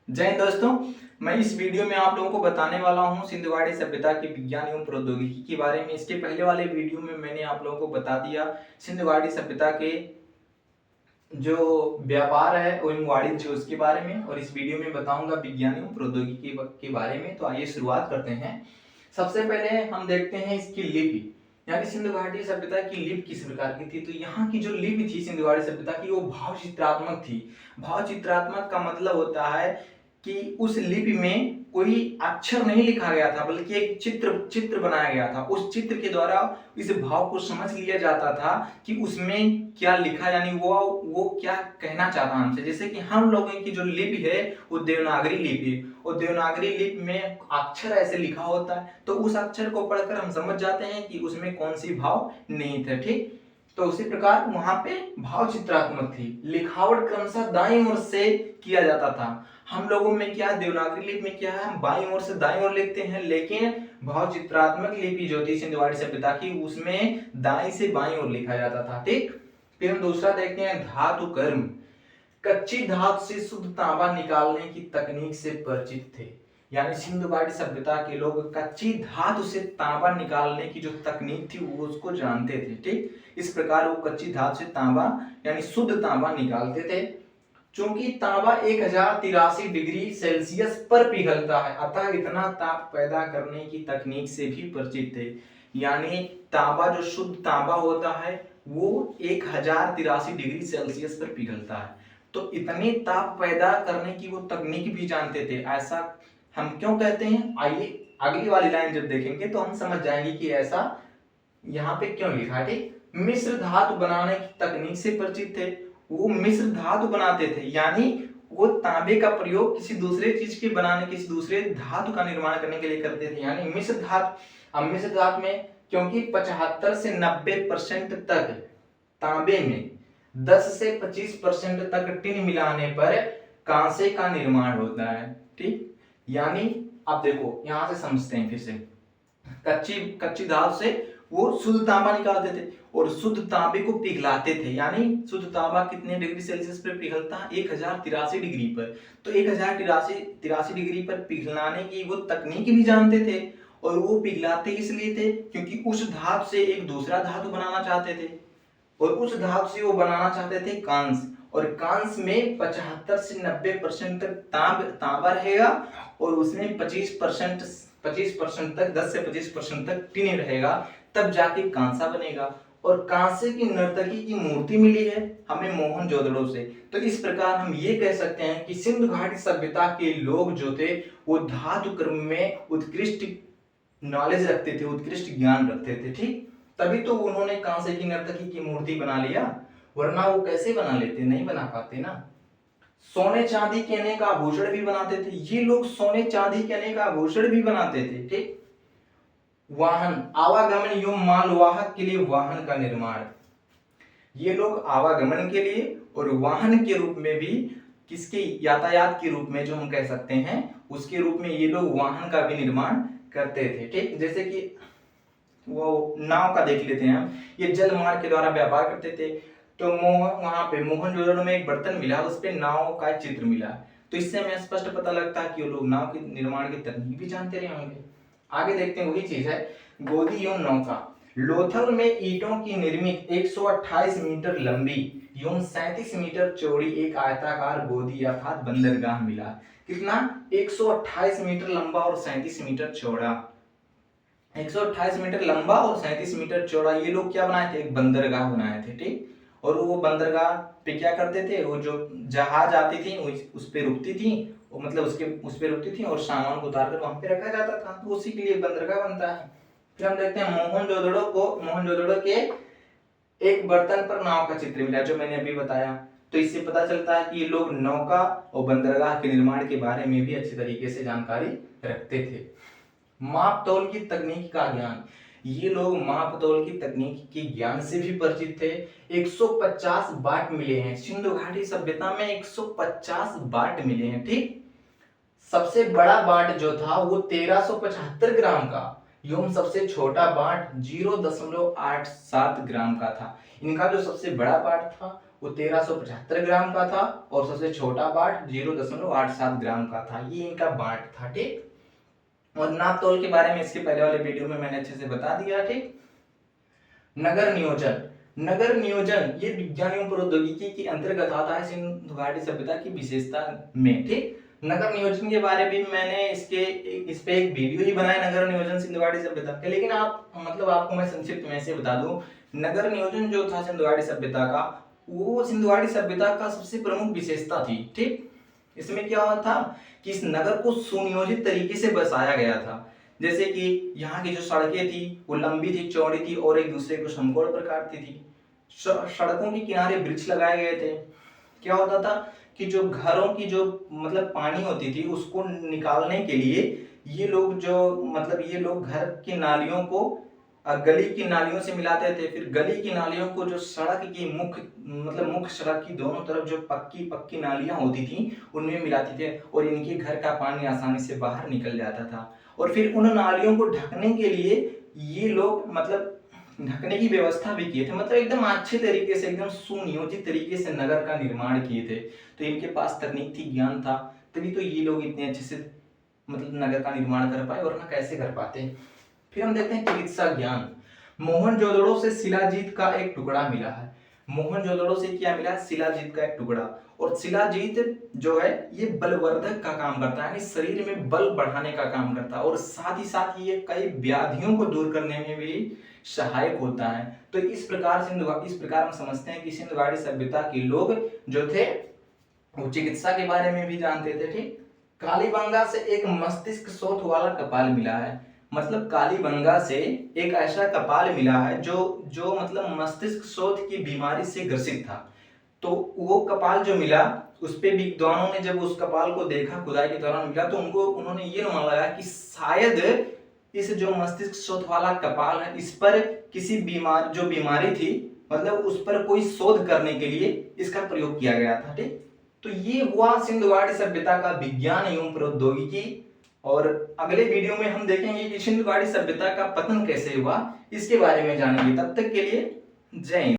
जय हिंद दोस्तों। मैं इस वीडियो में आप लोगों को बताने वाला हूं सिंधुगाड़ी सभ्यता के विज्ञान एवं प्रौद्योगिकी के बारे में। इसके पहले वाले वीडियो में मैंने आप लोगों को बता दिया सिंधुगाड़ी सभ्यता के जो व्यापार है एवं वाणिज्य उसके बारे में, और इस वीडियो में बताऊंगा विज्ञान एवं प्रौद्योगिकी के बारे में। तो आइए शुरुआत करते हैं। सबसे पहले हम देखते हैं इसकी लिपि, यानी सिंधु घाटी सभ्यता की लिपि किस प्रकार की थी। तो यहाँ की जो लिपि थी सिंधु घाटी सभ्यता की, वो भाव चित्रात्मक थी। भाव चित्रात्मक का मतलब होता है कि उस लिपि में कोई अक्षर नहीं लिखा गया था, बल्कि एक चित्र बनाया गया था। उस चित्र के द्वारा इस भाव को समझ लिया जाता था कि उसमें क्या लिखा, यानी वो क्या कहना चाहता हमसे। जैसे कि हम लोगों की जो लिपि है वो देवनागरी लिपि, और देवनागरी लिपि में अक्षर ऐसे लिखा होता है, तो उस अक्षर को पढ़कर हम समझ जाते हैं कि उसमें कौन सी भाव निहित है। ठीक, तो उसी प्रकार वहां पे भाव चित्रात्मक थी। लिखावट क्रमशः दाईं ओर से किया जाता था। हम लोगों में क्या, देवनागरी लिपि में क्या है, हम बाईं ओर से दाईं ओर लिखते हैं, लेकिन भाव चित्रात्मक लिपि जो थी सिंधु घाटी सभ्यता की, उसमें दाईं से बाईं ओर लिखा जाता था। ठीक, फिर हम दूसरा देखते हैं धातु कर्म। कच्ची धातु से शुद्ध तांबा निकालने की तकनीक से परिचित थे, यानी सिंधु घाटी सभ्यता के लोग कच्ची धातु से तांबा निकालने की जो तकनीक थी वो उसको जानते थे। ठीक, इस प्रकार वो कच्ची धातु से तांबा यानी शुद्ध तांबा निकालते थे। चूंकि तांबा 1083 डिग्री सेल्सियस पर पिघलता है, अतः इतना ताप पैदा करने की तकनीक से भी परिचित थे। यानी तांबा, जो शुद्ध तांबा होता है, वो 1083 डिग्री सेल्सियस पर पिघलता है, तो इतने ताप पैदा करने की वो तकनीक भी जानते थे। ऐसा हम क्यों कहते हैं, आइए अगली वाली लाइन जब देखेंगे तो हम समझ जाएंगे कि ऐसा यहाँ पे क्यों लिखा है। ठीक, मिश्र धातु बनाने की तकनीक से परिचित थे। वो मिश्र धातु बनाते थे, यानी वो तांबे का प्रयोग किसी दूसरे चीज के बनाने, किसी दूसरे धातु का निर्माण करने के लिए करते थे, यानी मिश्र धातु। अब मिश्र धातु में क्योंकि 75 से 90% तक तांबे में 10 से 25% तक टिन मिलाने पर कांसे का निर्माण होता है। ठीक, यानी अब देखो यहां से समझते हैं फिर से। कच्ची धातु से वो शुद्ध तांबा निकालते थे और शुद्ध तांबे को पिघलाते थे, यानी शुद्ध तांबा कितने डिग्री सेल्सियस पर पिघलता है, 1083 डिग्री पर। तो 1083 डिग्री पर पिघलाने की वो तकनीक भी जानते थे, और वो पिघलाते इसलिए थे क्योंकि उस धातु से एक दूसरा धातु बनाना चाहते थे, और उस धातु से वो बनाना चाहते थे कांस, और कांस में 75 से 90% तक तांबा रहेगा, और उसमें 25% तक, 10 से 25% तक टिन रहेगा, तब जाके कांसा बनेगा। और कांसे की नर्तकी की मूर्ति मिली है हमें मोहनजोदड़ो से। तो इस प्रकार हम ये कह सकते हैं कि सिंधु घाटी सभ्यता के लोग जो थे वो धातु कर्म में उत्कृष्ट नॉलेज रखते थे, उत्कृष्ट ज्ञान रखते थे। ठीक, तभी तो उन्होंने कांसे की नर्तकी की मूर्ति बना लिया, वरना वो कैसे बना लेते, नहीं बना पाते ना। सोने चांदी के अनेक आभूषण भी बनाते थे ये लोग, सोने चांदी के अनेक आभूषण भी बनाते थे। ठीक, वाहन, आवागमन एवं मालवाहक के लिए वाहन का निर्माण, ये लोग आवागमन के लिए और वाहन के रूप में भी, किसके, यातायात के रूप में जो हम कह सकते हैं, उसके रूप में ये लोग वाहन का भी निर्माण करते थे। ठीक, जैसे कि वो नाव का देख लेते हैं हम, ये जल मार्ग के द्वारा व्यापार करते थे। तो वहां पे मोहनजोदड़ो में एक बर्तन मिला, उस पे नाव का चित्र मिला, तो इससे हमें स्पष्ट पता लगता है कि वो लोग नाव के निर्माण की तकनीक भी जानते रहे होंगे। आगे देखते हैं, वही चीज है गोदी एवं नौका। लोथल में ईंटों की निर्मित 128 मीटर लंबी एवं 37 मीटर चौड़ी एक आयताकार गोदी अर्थात बंदरगाह मिला। कितना, 128 मीटर लंबा और 37 मीटर चौड़ा। 128 मीटर लंबा और 37 मीटर चौड़ा, ये लोग क्या बनाए थे, एक बंदरगाह बनाए थे। ठीक, और वो बंदरगाह पे क्या करते थे, वो जो जहाज आती थी उस पे रुकती थी, वो मतलब उस पे रुकती थी और सामान को उतार कर वहां पे रखा जाता था, तो उसी के लिए बंदरगाह बनता है। फिर हम देखते हैं मोहनजोदड़ो के एक बर्तन पर नाव का चित्र मिला, जो मैंने अभी बताया। तो इससे पता चलता है कि ये लोग नौका और बंदरगाह के निर्माण के बारे में भी अच्छी तरीके से जानकारी रखते थे। माप तौल की तकनीक का ज्ञान, ये लोग माप तौल की तकनीक के ज्ञान से भी परिचित थे। 150 बाट मिले हैं सिंधु घाटी सभ्यता में, 150 बाट मिले हैं। ठीक, सबसे बड़ा बाट जो था वो 1375 ग्राम का एवं सबसे छोटा बाट 0.87 ग्राम का था। इनका जो सबसे बड़ा बाट था वो 1375 ग्राम का था और सबसे छोटा पार्ट 0.87 ग्राम का था। ये इनका बांट था, ठीक। और नाप तोल के बारे में इसके पहले वाले वीडियो में मैंने अच्छे से बता दिया, ठीक। नगर नियोजन, नगर नियोजन ये विज्ञान एवं प्रौद्योगिकी के अंतर्गत आता है सिंधु घाटी सभ्यता की विशेषता में, ठीक। नगर नियोजन के बारे में मैंने इस पे एक वीडियो ही बनाया, नगर नियोजन सिंधु घाटी सभ्यता के। लेकिन आपको मैं संक्षिप्त में से बता दूं, नगर नियोजन जो था सिंधु घाटी सभ्यता का, वो सिंधु घाटी सभ्यता का सबसे प्रमुख विशेषता थी, ठीक। इसमें क्या हुआ था कि इस नगर को सुनियोजित तरीके से बसाया गया था। जैसे कि यहाँ की जो सड़कें थी वो लंबी थी, चौड़ी थी और एक दूसरे को समकोण पर काटती थी। सड़कों के किनारे वृक्ष लगाए गए थे। क्या होता था कि जो घरों की जो मतलब पानी होती थी उसको निकालने के लिए ये लोग घर की नालियों को गली की नालियों से मिलाते थे। फिर गली की नालियों को जो सड़क की मुख्य सड़क की दोनों तरफ जो पक्की नालियां होती थी उनमें मिलाते थे और इनके घर का पानी आसानी से बाहर निकल जाता था। और फिर उन नालियों को ढकने के लिए ये लोग ढकने की व्यवस्था भी किए थे, मतलब एकदम अच्छे तरीके से, एकदम सुनियोजित तरीके से नगर का निर्माण किए थे। तो इनके पास तकनीक थी, ज्ञान था, तभी तो ये लोग इतने अच्छे से नगर का निर्माण कर पाए, वरना कैसे कर पाते। फिर हम देखते हैं चिकित्सा ज्ञान। मोहनजोदड़ो से शिलाजीत का एक टुकड़ा मिला है। मोहनजोदड़ो से क्या मिला? शिलाजीत का एक टुकड़ा। और शिलाजीत जो है ये बलवर्धक का काम करता है, यानी शरीर में बल बढ़ाने का काम करता है और साथ ही साथ ये कई व्याधियों को दूर करने में भी सहायक होता है। तो इस प्रकार हम समझते हैं कि सिंधु घाटी सभ्यता के लोग जो थे वो चिकित्सा के बारे में भी जानते थे, ठीक। कालीबंगा से एक मस्तिष्क शोथ वाला कपाल मिला है। मतलब कालीबंगा से एक ऐसा कपाल मिला है जो मस्तिष्क शोथ की बीमारी से ग्रसित था। तो वो कपाल जो मिला उस पे विद्वानों ने जब उस कपाल को देखा, खुदाई के दौरान मिला, तो उन्होंने ये अनुमान लगाया कि शायद इस जो मस्तिष्क शोथ वाला कपाल है इस पर किसी बीमारी थी, मतलब उस पर कोई शोध करने के लिए इसका प्रयोग किया गया था, ठीक। तो ये हुआ सिंधु घाटी सभ्यता का विज्ञान एवं प्रौद्योगिकी। और अगले वीडियो में हम देखेंगे कि सिंधु घाटी सभ्यता का पतन कैसे हुआ, इसके बारे में जानेंगे। तब तक के लिए जय हिंद।